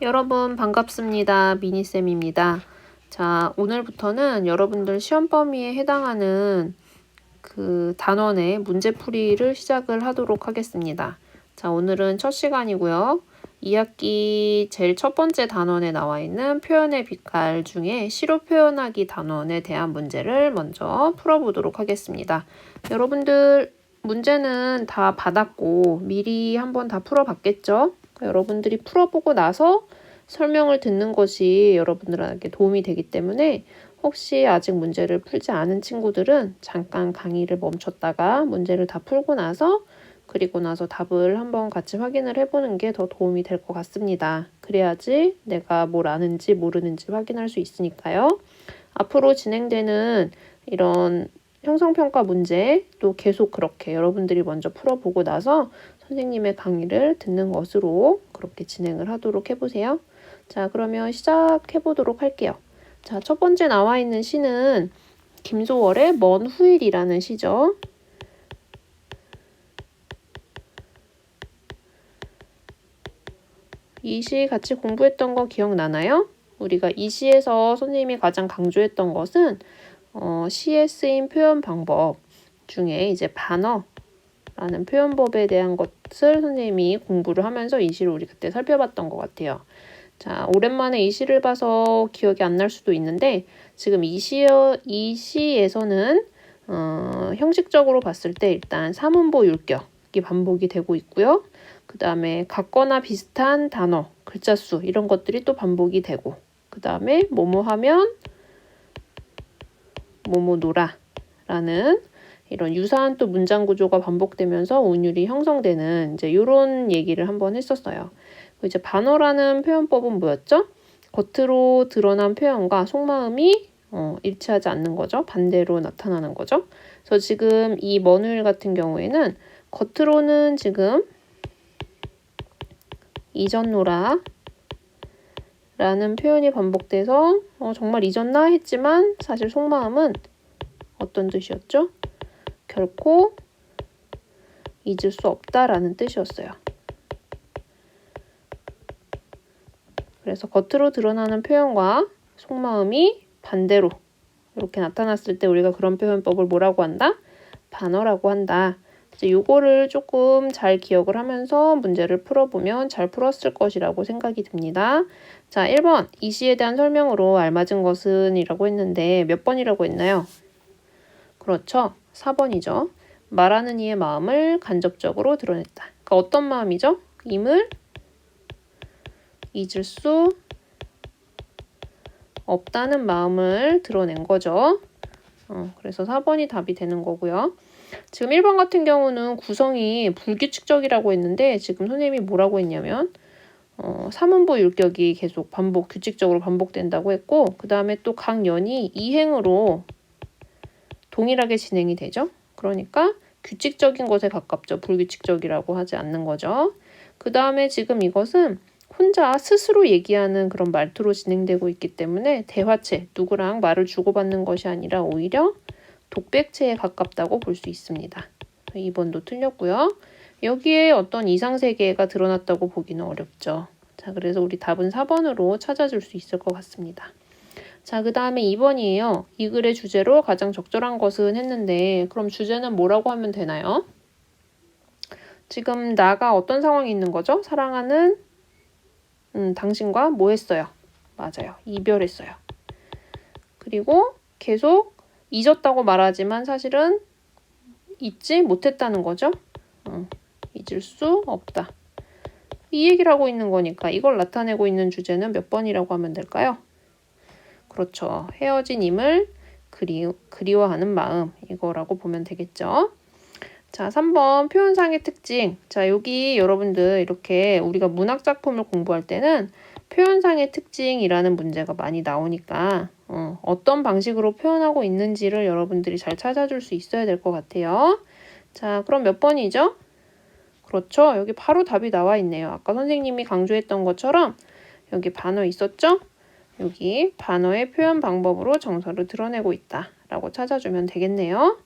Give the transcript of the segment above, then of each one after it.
여러분 반갑습니다. 미니쌤입니다. 자, 오늘부터는 여러분들 시험 범위에 해당하는 그 단원의 문제풀이를 시작을 하도록 하겠습니다. 자, 오늘은 첫 시간이고요. 2학기 제일 첫 번째 단원에 나와 있는 표현의 빛깔 중에 시로 표현하기 단원에 대한 문제를 먼저 풀어보도록 하겠습니다. 여러분들 문제는 다 받았고 미리 한번 다 풀어봤겠죠? 여러분들이 풀어보고 나서 설명을 듣는 것이 여러분들에게 도움이 되기 때문에 혹시 아직 문제를 풀지 않은 친구들은 잠깐 강의를 멈췄다가 문제를 다 풀고 나서 그리고 나서 답을 한번 같이 확인을 해보는 게 더 도움이 될 것 같습니다. 그래야지 내가 뭘 아는지 모르는지 확인할 수 있으니까요. 앞으로 진행되는 이런 형성평가 문제 또 계속 그렇게 여러분들이 먼저 풀어보고 나서 선생님의 강의를 듣는 것으로 그렇게 진행을 하도록 해보세요. 자, 그러면 시작해보도록 할게요. 자, 첫 번째 나와 있는 시는 김소월의 먼 후일이라는 시죠. 이 시 같이 공부했던 거 기억나나요? 우리가 이 시에서 선생님이 가장 강조했던 것은 시에 쓰인 표현 방법 중에 이제 반어라는 표현법에 대한 것을 선생님이 공부를 하면서 이 시를 우리 그때 살펴봤던 것 같아요. 자, 오랜만에 이 시를 봐서 기억이 안 날 수도 있는데 지금 이 시에서는 형식적으로 봤을 때 일단 사문보 율격이 반복이 되고 있고요. 그 다음에 같거나 비슷한 단어, 글자 수 이런 것들이 또 반복이 되고 그 다음에 뭐뭐 하면 뭐뭐 놀아 라는 이런 유사한 또 문장 구조가 반복되면서 운율이 형성되는 이제 이런 얘기를 한번 했었어요. 이제 반어라는 표현법은 뭐였죠? 겉으로 드러난 표현과 속마음이 일치하지 않는 거죠. 반대로 나타나는 거죠. 그래서 지금 이 먼 후일 같은 경우에는 겉으로는 지금 잊었노라 라는 표현이 반복돼서 정말 잊었나 했지만 사실 속마음은 어떤 뜻이었죠? 결코 잊을 수 없다라는 뜻이었어요. 그래서 겉으로 드러나는 표현과 속마음이 반대로 이렇게 나타났을 때 우리가 그런 표현법을 뭐라고 한다? 반어라고 한다. 이제 요거를 조금 잘 기억을 하면서 문제를 풀어보면 잘 풀었을 것이라고 생각이 듭니다. 자, 1번 이 시에 대한 설명으로 알맞은 것은 이라고 했는데 몇 번이라고 했나요? 그렇죠. 4번이죠. 말하는 이의 마음을 간접적으로 드러냈다. 그러니까 어떤 마음이죠? 임을 잊을 수 없다는 마음을 드러낸 거죠. 그래서 4번이 답이 되는 거고요. 지금 1번 같은 경우는 구성이 불규칙적이라고 했는데 지금 선생님이 뭐라고 했냐면 사문보 율격이 계속 규칙적으로 반복된다고 했고 그 다음에 또 각 연이 이행으로 동일하게 진행이 되죠. 그러니까 규칙적인 것에 가깝죠. 불규칙적이라고 하지 않는 거죠. 그 다음에 지금 이것은 혼자 스스로 얘기하는 그런 말투로 진행되고 있기 때문에 대화체, 누구랑 말을 주고받는 것이 아니라 오히려 독백체에 가깝다고 볼 수 있습니다. 2번도 틀렸고요. 여기에 어떤 이상세계가 드러났다고 보기는 어렵죠. 자, 그래서 우리 답은 4번으로 찾아줄 수 있을 것 같습니다. 자, 그 다음에 2번이에요. 이 글의 주제로 가장 적절한 것은 했는데 그럼 주제는 뭐라고 하면 되나요? 지금 나가 어떤 상황이 있는 거죠? 사랑하는 당신과 뭐 했어요? 맞아요. 이별했어요. 그리고 계속 잊었다고 말하지만 사실은 잊지 못했다는 거죠. 잊을 수 없다. 이 얘기를 하고 있는 거니까 이걸 나타내고 있는 주제는 몇 번이라고 하면 될까요? 그렇죠. 헤어진 임을 그리워하는 마음 이거라고 보면 되겠죠. 자, 3번 표현상의 특징. 자, 여기 여러분들 이렇게 우리가 문학작품을 공부할 때는 표현상의 특징이라는 문제가 많이 나오니까 어떤 방식으로 표현하고 있는지를 여러분들이 잘 찾아줄 수 있어야 될 것 같아요. 자, 그럼 몇 번이죠? 그렇죠. 여기 바로 답이 나와 있네요. 아까 선생님이 강조했던 것처럼 여기 반어 있었죠? 여기 반어의 표현 방법으로 정서를 드러내고 있다 라고 찾아주면 되겠네요.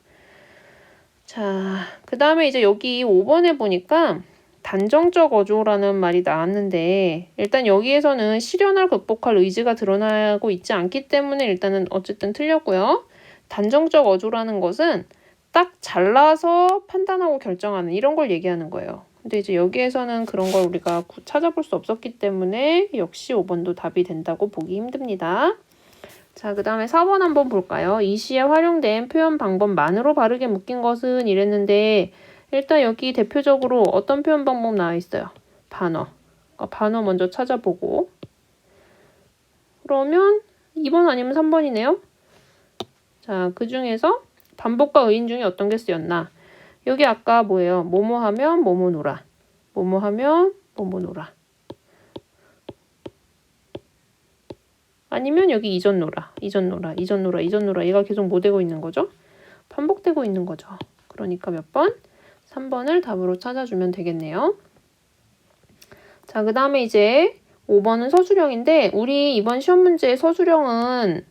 자, 그 다음에 이제 여기 5번에 보니까 단정적 어조라는 말이 나왔는데 일단 여기에서는 시련을 극복할 의지가 드러나고 있지 않기 때문에 일단은 어쨌든 틀렸고요. 단정적 어조라는 것은 딱 잘라서 판단하고 결정하는 이런 걸 얘기하는 거예요. 근데 이제 여기에서는 그런 걸 우리가 찾아볼 수 없었기 때문에 역시 5번도 답이 된다고 보기 힘듭니다. 자, 그 다음에 4번 한번 볼까요? 이 시에 활용된 표현 방법만으로 바르게 묶인 것은 이랬는데 일단 여기 대표적으로 어떤 표현 방법 나와 있어요? 반어. 반어 먼저 찾아보고 그러면 2번 아니면 3번이네요. 자, 그 중에서 반복과 의인 중에 어떤 게 쓰였나? 여기 아까 뭐예요? 뭐뭐 하면 뭐뭐 놀아. 뭐뭐 하면 뭐뭐 놀아. 아니면 여기 이전 놀아, 이전 놀아, 이전 놀아, 이전 놀아. 얘가 계속 뭐 되고 있는 거죠? 반복되고 있는 거죠. 그러니까 몇 번? 3번을 답으로 찾아주면 되겠네요. 자, 그 다음에 이제 5번은 서술형인데 우리 이번 시험 문제의 서술형은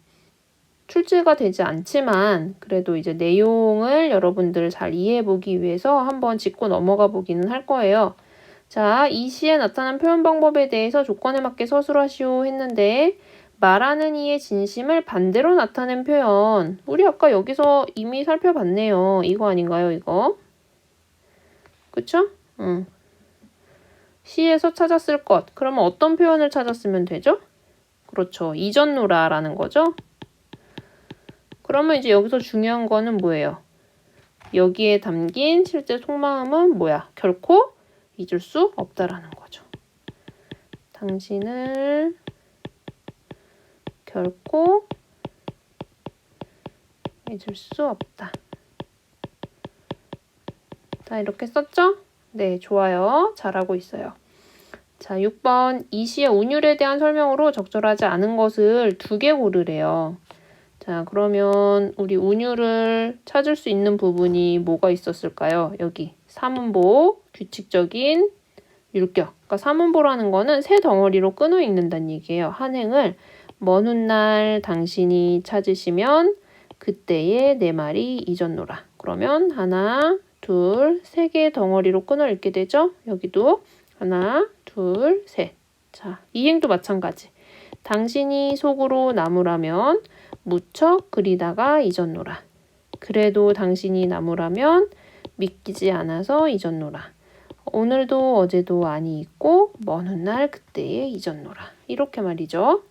출제가 되지 않지만 그래도 이제 내용을 여러분들 잘 이해해 보기 위해서 한번 짚고 넘어가 보기는 할 거예요. 자, 이 시에 나타난 표현 방법에 대해서 조건에 맞게 서술하시오 했는데 말하는 이의 진심을 반대로 나타낸 표현. 우리 아까 여기서 이미 살펴봤네요. 이거 아닌가요, 이거? 그쵸? 응. 시에서 찾았을 것. 그러면 어떤 표현을 찾았으면 되죠? 그렇죠. 이전노라라는 거죠. 그러면 이제 여기서 중요한 거는 뭐예요? 여기에 담긴 실제 속마음은 뭐야? 결코 잊을 수 없다라는 거죠. 당신을 결코 잊을 수 없다. 자, 이렇게 썼죠? 네, 좋아요. 잘하고 있어요. 자, 6번. 이 시의 운율에 대한 설명으로 적절하지 않은 것을 2개 고르래요. 자, 그러면 우리 운율을 찾을 수 있는 부분이 뭐가 있었을까요? 여기 사문보, 규칙적인 율격. 그러니까 사문보라는 거는 세 덩어리로 끊어 읽는다는 얘기예요. 한 행을 먼 훗날 당신이 찾으시면 그때의 내 말이 잊었노라. 그러면 하나, 둘, 3개 덩어리로 끊어 읽게 되죠? 여기도 하나, 둘, 셋. 자, 이 행도 마찬가지. 당신이 속으로 나무라면 무척 그리다가 잊었노라. 그래도 당신이 나무라면 믿기지 않아서 잊었노라. 오늘도 어제도 아니 있고 먼 훗날 그때에 잊었노라. 이렇게 말이죠.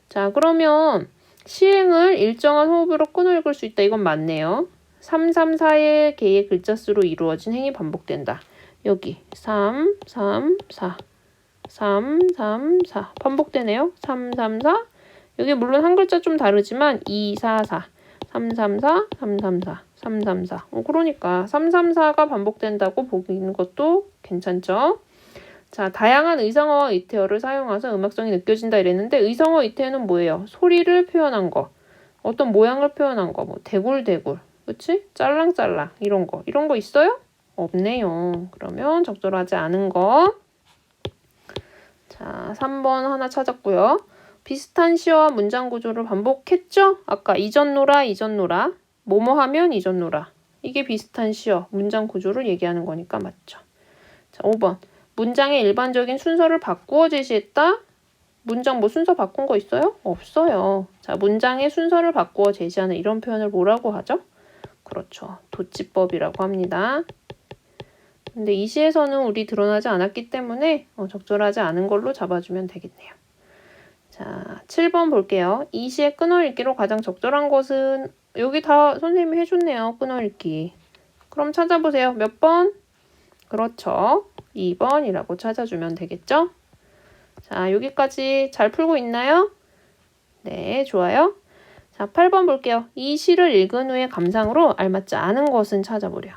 자, 그러면 시행을 일정한 호흡으로 끊어 읽을 수 있다. 이건 맞네요. 3, 3, 4의 개의 글자 수로 이루어진 행이 반복된다. 여기 3, 3, 4, 3, 3, 4 반복되네요. 3, 3, 4 여기 물론 한 글자 좀 다르지만 2, 4, 4 3, 3, 4, 3, 3, 4 3, 3, 4 그러니까 3, 3, 4가 반복된다고 보기는 것도 괜찮죠. 자, 다양한 의성어와 의태어를 사용해서 음악성이 느껴진다 이랬는데 의성어 의태어는 뭐예요? 소리를 표현한 거, 어떤 모양을 표현한 거, 뭐 대굴대굴, 그치? 짤랑짤랑 이런 거 있어요? 없네요. 그러면 적절하지 않은 거. 자, 3번 하나 찾았고요. 비슷한 시어와 문장 구조를 반복했죠? 아까 이전노라, 이전노라, 뭐뭐 하면 이전노라. 이게 비슷한 시어, 문장 구조를 얘기하는 거니까 맞죠. 자, 5번. 문장의 일반적인 순서를 바꾸어 제시했다. 문장 뭐 순서 바꾼 거 있어요? 없어요. 자, 문장의 순서를 바꾸어 제시하는 이런 표현을 뭐라고 하죠? 그렇죠. 도치법이라고 합니다. 근데 이 시에서는 우리 드러나지 않았기 때문에 적절하지 않은 걸로 잡아주면 되겠네요. 자, 7번 볼게요. 이 시의 끊어읽기로 가장 적절한 것은 여기 다 선생님이 해줬네요. 끊어읽기. 그럼 찾아보세요. 몇 번? 그렇죠. 2번이라고 찾아주면 되겠죠? 자, 여기까지 잘 풀고 있나요? 네, 좋아요. 자, 8번 볼게요. 이 시를 읽은 후에 감상으로 알맞지 않은 것은 찾아보려.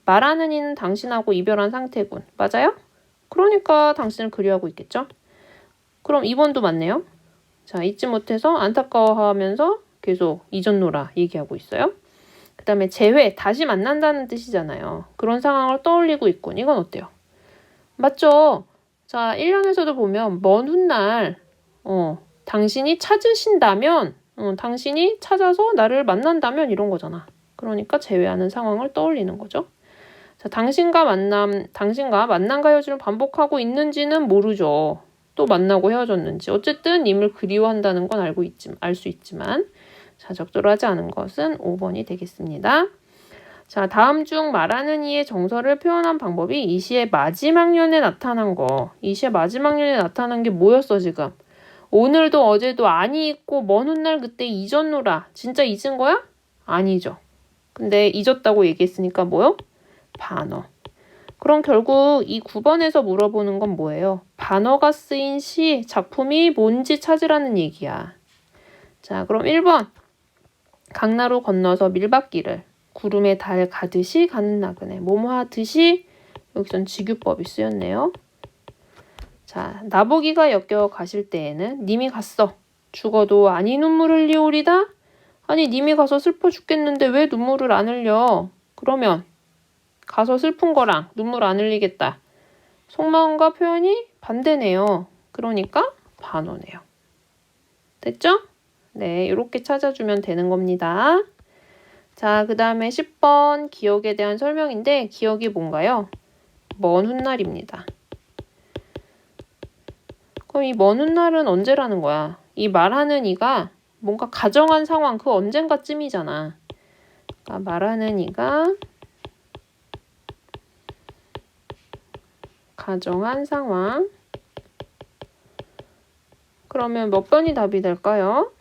말하는 이는 당신하고 이별한 상태군. 맞아요? 그러니까 당신을 그리워하고 있겠죠? 그럼 2번도 맞네요. 자, 잊지 못해서 안타까워하면서 계속 잊었노라 얘기하고 있어요. 그 다음에 재회, 다시 만난다는 뜻이잖아요. 그런 상황을 떠올리고 있군. 이건 어때요? 맞죠? 자, 1년에서도 보면 먼 훗날 당신이 찾으신다면 당신이 찾아서 나를 만난다면 이런 거잖아. 그러니까 재회하는 상황을 떠올리는 거죠. 자, 당신과 만남과 헤어짐을 반복하고 있는지는 모르죠. 또 만나고 헤어졌는지. 어쨌든 님을 그리워한다는 건 알 수 있지만, 자, 적절하지 않은 것은 5번이 되겠습니다. 자, 다음 중 말하는 이의 정서를 표현한 방법이 이 시의 마지막 년에 나타난 거. 이 시의 마지막 년에 나타난 게 뭐였어, 지금? 오늘도 어제도 아니 있고 먼 훗날 그때 잊었노라. 진짜 잊은 거야? 아니죠. 근데 잊었다고 얘기했으니까 뭐요? 반어. 그럼 결국 이 9번에서 물어보는 건 뭐예요? 반어가 쓰인 시, 작품이 뭔지 찾으라는 얘기야. 자, 그럼 1번. 강나루 건너서 밀밭길을 구름에 달 가듯이 가는 나그네. 뭐뭐 하듯이 여기선 직유법이 쓰였네요. 자, 나보기가 역겨워 가실 때에는 님이 갔어. 죽어도 아니 눈물을 흘리오리다. 아니 님이 가서 슬퍼 죽겠는데 왜 눈물을 안 흘려? 그러면 가서 슬픈 거랑 눈물 안 흘리겠다. 속마음과 표현이 반대네요. 그러니까 반어네요. 됐죠? 네, 이렇게 찾아주면 되는 겁니다. 자, 그 다음에 10번 기억에 대한 설명인데 기억이 뭔가요? 먼 훗날입니다. 그럼 이 먼 훗날은 언제라는 거야? 이 말하는 이가 뭔가 가정한 상황 그 언젠가쯤이잖아. 그러니까 말하는 이가 가정한 상황. 그러면 몇 번이 답이 될까요?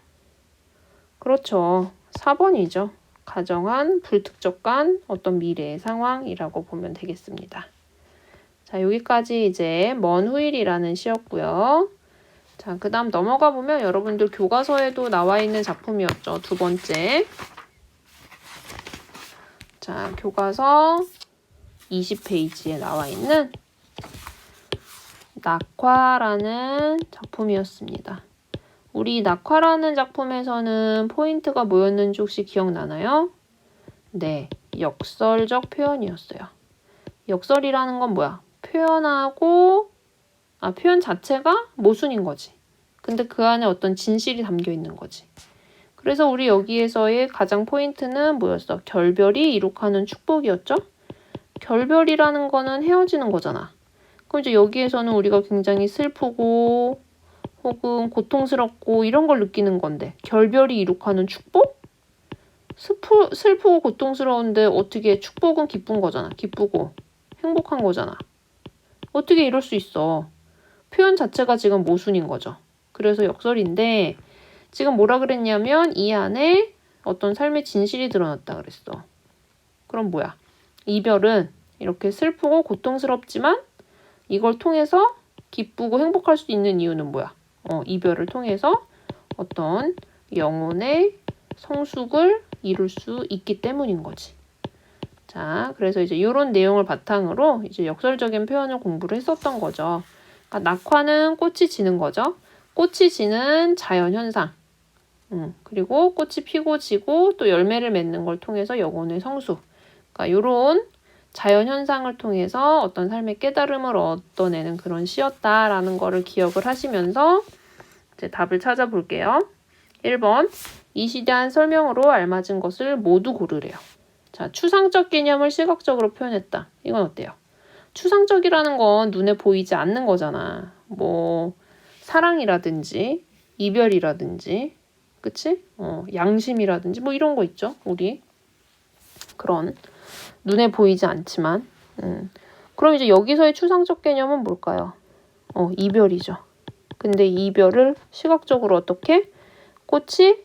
그렇죠. 4번이죠. 가정한 불특정한 어떤 미래의 상황이라고 보면 되겠습니다. 자, 여기까지 이제 먼 후일이라는 시였고요. 자, 그 다음 넘어가 보면 여러분들 교과서에도 나와 있는 작품이었죠. 두 번째. 자, 교과서 20페이지에 나와 있는 낙화라는 작품이었습니다. 우리 낙화라는 작품에서는 포인트가 뭐였는지 혹시 기억나나요? 네, 역설적 표현이었어요. 역설이라는 건 뭐야? 표현 자체가 모순인 거지. 근데 그 안에 어떤 진실이 담겨 있는 거지. 그래서 우리 여기에서의 가장 포인트는 뭐였어? 결별이 이룩하는 축복이었죠? 결별이라는 거는 헤어지는 거잖아. 그럼 이제 여기에서는 우리가 굉장히 슬프고 혹은 고통스럽고 이런 걸 느끼는 건데 결별이 이룩하는 축복? 슬프고 고통스러운데 어떻게 축복은 기쁜 거잖아. 기쁘고 행복한 거잖아. 어떻게 이럴 수 있어? 표현 자체가 지금 모순인 거죠. 그래서 역설인데 지금 뭐라 그랬냐면 이 안에 어떤 삶의 진실이 드러났다 그랬어. 그럼 뭐야? 이별은 이렇게 슬프고 고통스럽지만 이걸 통해서 기쁘고 행복할 수 있는 이유는 뭐야? 이별을 통해서 어떤 영혼의 성숙을 이룰 수 있기 때문인 거지. 자, 그래서 이제 이런 내용을 바탕으로 이제 역설적인 표현을 공부를 했었던 거죠. 그러니까 낙화는 꽃이 지는 거죠. 꽃이 지는 자연현상. 그리고 꽃이 피고 지고 또 열매를 맺는 걸 통해서 영혼의 성숙. 그러니까 이런 자연현상을 통해서 어떤 삶의 깨달음을 얻어내는 그런 시였다라는 거를 기억을 하시면서 이제 답을 찾아볼게요. 1번, 이 시대한 설명으로 알맞은 것을 모두 고르래요. 자, 추상적 개념을 시각적으로 표현했다. 이건 어때요? 추상적이라는 건 눈에 보이지 않는 거잖아. 뭐 사랑이라든지 이별이라든지 그치? 양심이라든지 뭐 이런 거 있죠. 우리 그런 눈에 보이지 않지만 그럼 이제 여기서의 추상적 개념은 뭘까요? 이별이죠. 근데 이별을 시각적으로 어떻게? 꽃이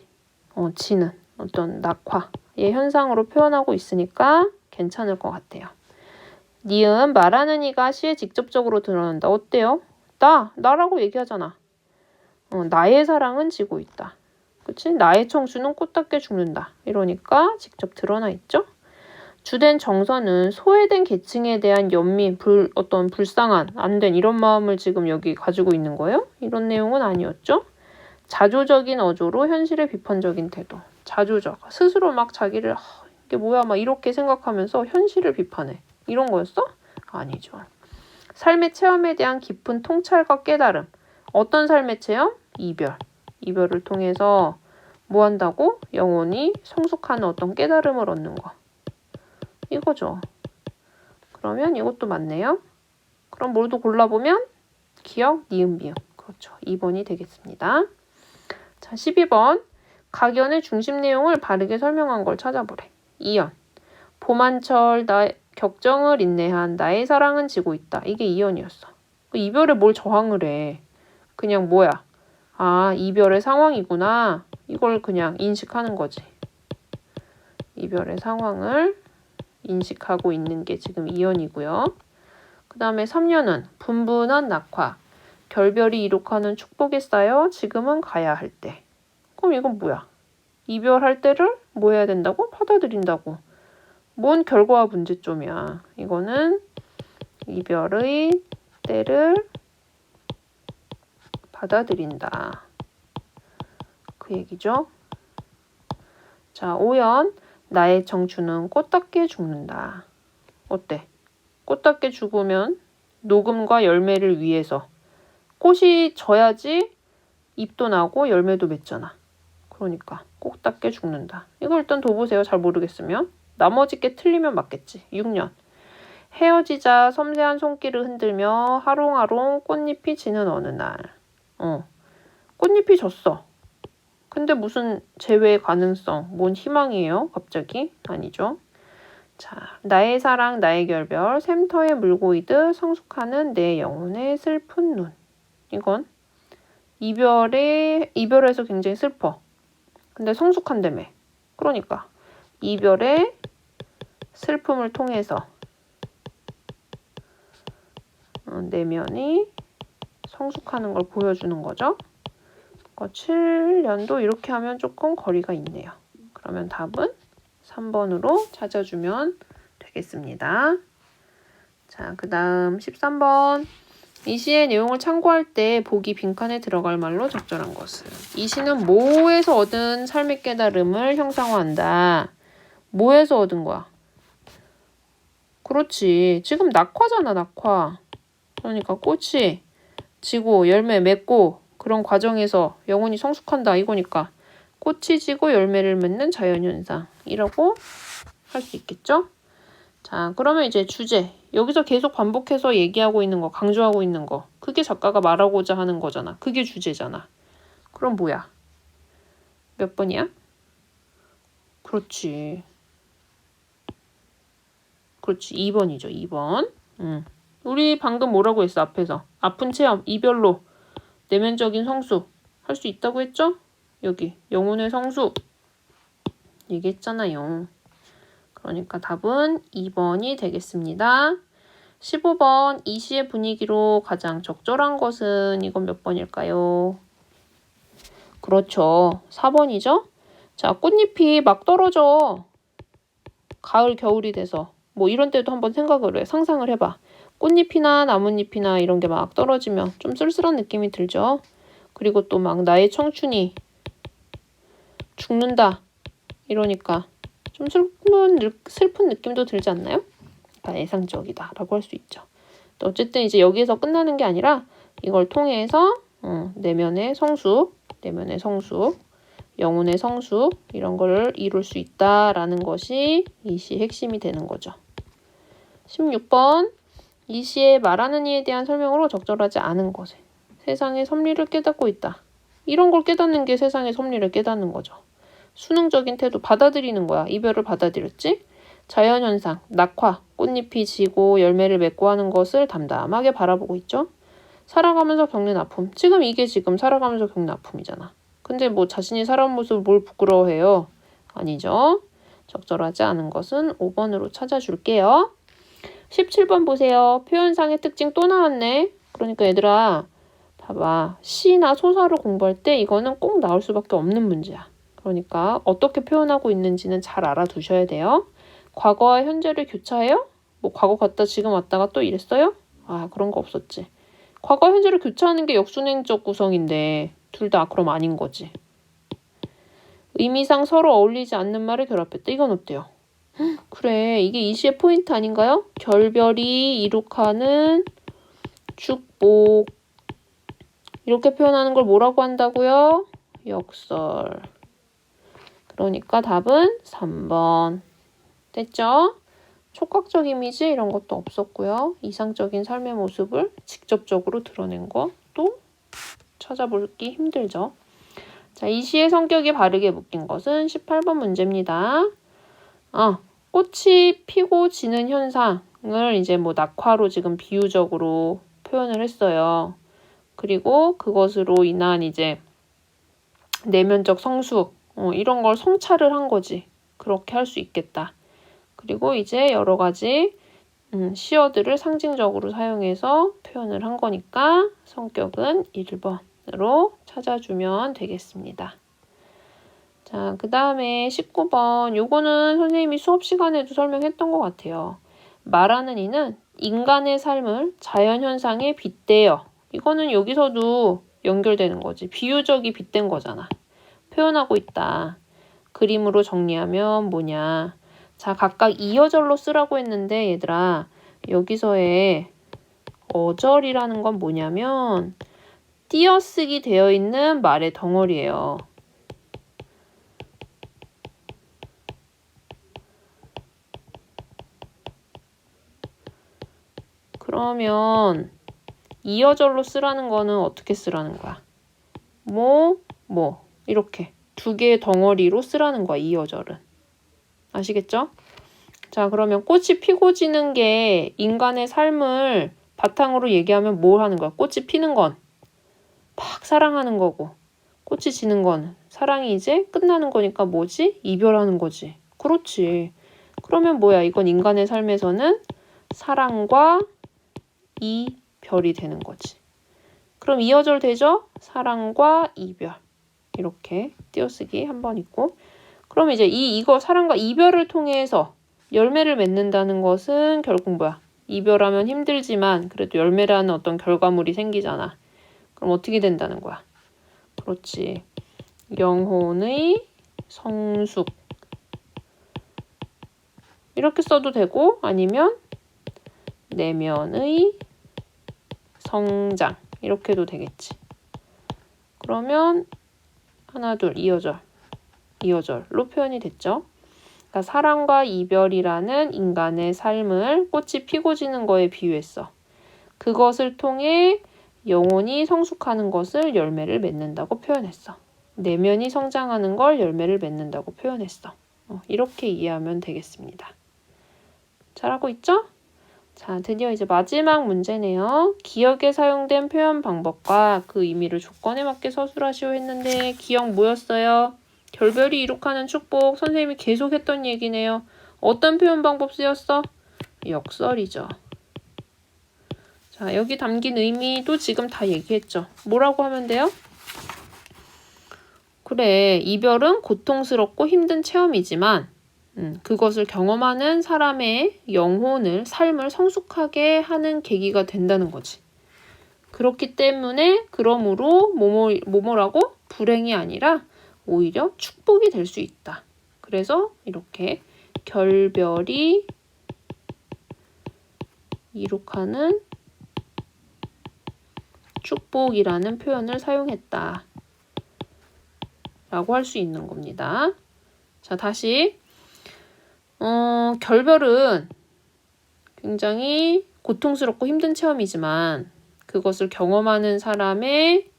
지는 어떤 낙화의 현상으로 표현하고 있으니까 괜찮을 것 같아요. 니은 말하는 이가 시에 직접적으로 드러난다. 어때요? 나라고 얘기하잖아. 나의 사랑은 지고 있다. 그치? 나의 청춘은 꽃답게 죽는다. 이러니까 직접 드러나 있죠? 주된 정서는 소외된 계층에 대한 연민, 어떤 불쌍한, 안 된 이런 마음을 지금 여기 가지고 있는 거예요? 이런 내용은 아니었죠? 자조적인 어조로 현실의 비판적인 태도. 자조적. 스스로 막 자기를 이게 뭐야 막 이렇게 생각하면서 현실을 비판해. 이런 거였어? 아니죠. 삶의 체험에 대한 깊은 통찰과 깨달음. 어떤 삶의 체험? 이별. 이별을 통해서 뭐 한다고? 영혼이 성숙하는 어떤 깨달음을 얻는 거. 이거죠. 그러면 이것도 맞네요. 그럼 뭘도 골라보면 기억, 니은, 비음. 그렇죠. 2번이 되겠습니다. 자, 12번. 각연의 중심 내용을 바르게 설명한 걸 찾아보래. 2연. 봄한철 격정을 인내한 나의 사랑은 지고 있다. 이게 2연이었어. 이별에 뭘 저항을 해. 그냥 뭐야. 아, 이별의 상황이구나. 이걸 그냥 인식하는 거지. 이별의 상황을 인식하고 있는 게 지금 2연이고요. 그 다음에 3년은 분분한 낙화. 결별이 이룩하는 축복에 쌓여 지금은 가야 할 때. 그럼 이건 뭐야? 이별할 때를 뭐 해야 된다고? 받아들인다고. 뭔 결과와 문제점이야. 이거는 이별의 때를 받아들인다. 그 얘기죠. 자, 5연. 나의 청춘은 꽃답게 죽는다. 어때? 꽃답게 죽으면 녹음과 열매를 위해서 꽃이 져야지 잎도 나고 열매도 맺잖아. 그러니까 꽃답게 죽는다. 이거 일단 둬보세요. 잘 모르겠으면. 나머지 게 틀리면 맞겠지. 6년. 헤어지자 섬세한 손길을 흔들며 하롱하롱 꽃잎이 지는 어느 날. 꽃잎이 졌어. 근데 무슨 재회 가능성, 뭔 희망이에요? 갑자기? 아니죠. 자, 나의 사랑, 나의 결별, 샘터에 물고 이듯 성숙하는 내 영혼의 슬픈 눈. 이건 이별에서 굉장히 슬퍼. 근데 성숙한다며. 그러니까 이별의 슬픔을 통해서 내면이 성숙하는 걸 보여주는 거죠. 7년도 이렇게 하면 조금 거리가 있네요. 그러면 답은 3번으로 찾아주면 되겠습니다. 자, 그 다음 13번. 이 시의 내용을 참고할 때 보기 빈칸에 들어갈 말로 적절한 것은. 이 시는 뭐에서 얻은 삶의 깨달음을 형상화한다. 뭐에서 얻은 거야? 그렇지. 지금 낙화잖아, 낙화. 그러니까 꽃이 지고 열매 맺고 그런 과정에서 영혼이 성숙한다 이거니까 꽃이 지고 열매를 맺는 자연현상이라고 할 수 있겠죠? 자, 그러면 이제 주제. 여기서 계속 반복해서 얘기하고 있는 거, 강조하고 있는 거. 그게 작가가 말하고자 하는 거잖아. 그게 주제잖아. 그럼 뭐야? 몇 번이야? 그렇지. 2번이죠. 2번. 우리 방금 뭐라고 했어? 앞에서. 아픈 체험, 이별로 내면적인 성숙 할 수 있다고 했죠? 여기 영혼의 성숙 얘기했잖아요. 그러니까 답은 2번이 되겠습니다. 15번 이 시의 분위기로 가장 적절한 것은 이건 몇 번일까요? 그렇죠. 4번이죠? 자, 꽃잎이 막 떨어져. 가을, 겨울이 돼서. 뭐 이런 때도 한번 생각을 해. 상상을 해봐. 꽃잎이나 나뭇잎이나 이런 게 막 떨어지면 좀 쓸쓸한 느낌이 들죠? 그리고 또 막 나의 청춘이 죽는다. 이러니까 좀 슬픈 느낌도 들지 않나요? 그러니까 예상적이다라고 할 수 있죠. 또 어쨌든 이제 여기에서 끝나는 게 아니라 이걸 통해서 내면의 성숙, 영혼의 성숙 이런 걸 이룰 수 있다라는 것이 이 시의 핵심이 되는 거죠. 16번 이 시에 말하는 이에 대한 설명으로 적절하지 않은 것에 세상의 섭리를 깨닫고 있다. 이런 걸 깨닫는 게 세상의 섭리를 깨닫는 거죠. 수능적인 태도 받아들이는 거야. 이별을 받아들였지? 자연현상, 낙화, 꽃잎이 지고 열매를 맺고 하는 것을 담담하게 바라보고 있죠. 살아가면서 겪는 아픔. 지금 이게 지금 살아가면서 겪는 아픔이잖아. 근데 뭐 자신이 살아온 모습을 뭘 부끄러워해요? 아니죠. 적절하지 않은 것은 5번으로 찾아줄게요. 17번 보세요. 표현상의 특징 또 나왔네. 그러니까 얘들아 봐봐. 시나 소설을 공부할 때 이거는 꼭 나올 수밖에 없는 문제야. 그러니까 어떻게 표현하고 있는지는 잘 알아두셔야 돼요. 과거와 현재를 교차해요? 뭐 과거 갔다 지금 왔다가 또 이랬어요? 아, 그런 거 없었지. 과거와 현재를 교차하는 게 역순행적 구성인데 둘 다 그럼 아닌 거지. 의미상 서로 어울리지 않는 말을 결합했다. 이건 어때요? 그래, 이게 이 시의 포인트 아닌가요? 결별이 이룩하는 축복. 이렇게 표현하는 걸 뭐라고 한다고요? 역설. 그러니까 답은 3번. 됐죠? 촉각적 이미지 이런 것도 없었고요. 이상적인 삶의 모습을 직접적으로 드러낸 것도 찾아보기 힘들죠. 자, 이 시의 성격이 바르게 묶인 것은 18번 문제입니다. 꽃이 피고 지는 현상을 이제 뭐 낙화로 지금 비유적으로 표현을 했어요. 그리고 그것으로 인한 이제 내면적 성숙, 이런 걸 성찰을 한 거지. 그렇게 할 수 있겠다. 그리고 이제 여러 가지 시어들을 상징적으로 사용해서 표현을 한 거니까 성격은 1번으로 찾아주면 되겠습니다. 자, 그 다음에 19번. 요거는 선생님이 수업 시간에도 설명했던 것 같아요. 말하는 이는 인간의 삶을 자연현상에 빗대어. 이거는 여기서도 연결되는 거지. 비유적이 빗댄 거잖아. 표현하고 있다. 그림으로 정리하면 뭐냐. 자, 각각 이어절로 쓰라고 했는데 얘들아, 여기서의 어절이라는 건 뭐냐면 띄어쓰기 되어 있는 말의 덩어리예요. 그러면 이어절로 쓰라는 거는 어떻게 쓰라는 거야? 이렇게 두 개의 덩어리로 쓰라는 거야, 이어절은. 아시겠죠? 자, 그러면 꽃이 피고 지는 게 인간의 삶을 바탕으로 얘기하면 뭘 하는 거야? 꽃이 피는 건 막 사랑하는 거고, 꽃이 지는 건 사랑이 이제 끝나는 거니까 뭐지? 이별하는 거지. 그렇지. 그러면 뭐야? 이건 인간의 삶에서는 사랑과 이별이 되는 거지. 그럼 이어절 되죠? 사랑과 이별. 이렇게 띄어쓰기 한번 있고. 그럼 이제 이거 사랑과 이별을 통해서 열매를 맺는다는 것은 결국 뭐야? 이별하면 힘들지만 그래도 열매라는 어떤 결과물이 생기잖아. 그럼 어떻게 된다는 거야? 그렇지. 영혼의 성숙. 이렇게 써도 되고 아니면 내면의 성장. 이렇게 해도 되겠지. 그러면 하나, 둘, 이어절로 표현이 됐죠. 그러니까 사랑과 이별이라는 인간의 삶을 꽃이 피고 지는 거에 비유했어. 그것을 통해 영혼이 성숙하는 것을 열매를 맺는다고 표현했어. 내면이 성장하는 걸 열매를 맺는다고 표현했어. 이렇게 이해하면 되겠습니다. 잘하고 있죠? 자, 드디어 이제 마지막 문제네요. 기억에 사용된 표현 방법과 그 의미를 조건에 맞게 서술하시오 했는데 기억 뭐였어요? 결별이 이룩하는 축복. 선생님이 계속 했던 얘기네요. 어떤 표현 방법 쓰였어? 역설이죠. 자, 여기 담긴 의미도 지금 다 얘기했죠. 뭐라고 하면 돼요? 그래, 이별은 고통스럽고 힘든 체험이지만 그것을 경험하는 사람의 영혼을, 삶을 성숙하게 하는 계기가 된다는 거지. 그렇기 때문에 그러므로 뭐뭐라고? 불행이 아니라 오히려 축복이 될 수 있다. 그래서 이렇게 결별이 이룩하는 축복이라는 표현을 사용했다. 라고 할 수 있는 겁니다. 자, 다시 결별은 굉장히 고통스럽고 힘든 체험이지만 그것을 경험하는 사람의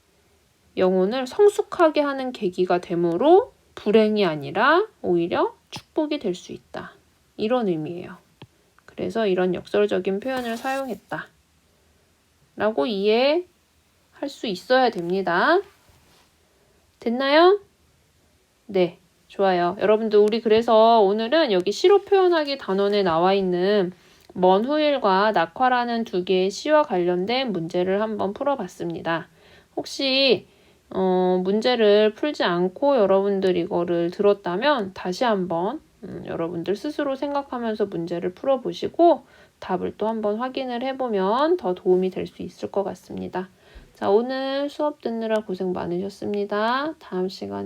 영혼을 성숙하게 하는 계기가 되므로 불행이 아니라 오히려 축복이 될 수 있다. 이런 의미예요. 그래서 이런 역설적인 표현을 사용했다. 라고 이해할 수 있어야 됩니다. 됐나요? 네, 좋아요. 여러분들 우리 그래서 오늘은 여기 시로 표현하기 단원에 나와 있는 먼 후일과 낙화라는 두 개의 시와 관련된 문제를 한번 풀어봤습니다. 혹시 문제를 풀지 않고 여러분들 이거를 들었다면 다시 한번 여러분들 스스로 생각하면서 문제를 풀어보시고 답을 또 한번 확인을 해보면 더 도움이 될 수 있을 것 같습니다. 자, 오늘 수업 듣느라 고생 많으셨습니다. 다음 시간에